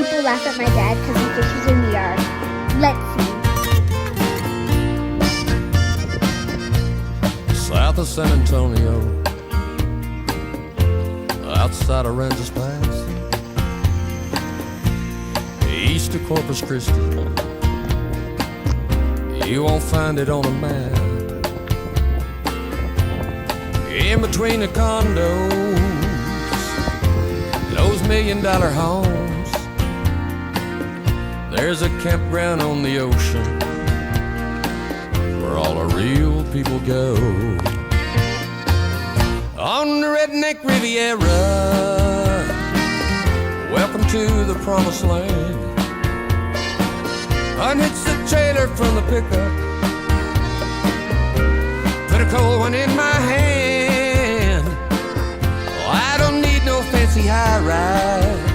People laugh at my dad because he fishes in the yard. Let's see. South of San Antonio, outside of Aransas Pass, east of Corpus Christi, you won't find it on a map. In between the condos, those $1,000,000 homes, there's a campground on the ocean where all the real people go. On the Redneck Riviera, welcome to the promised land. Unhitch the trailer from the pickup, put a cold one in my hand. Oh, I don't need no fancy high ride,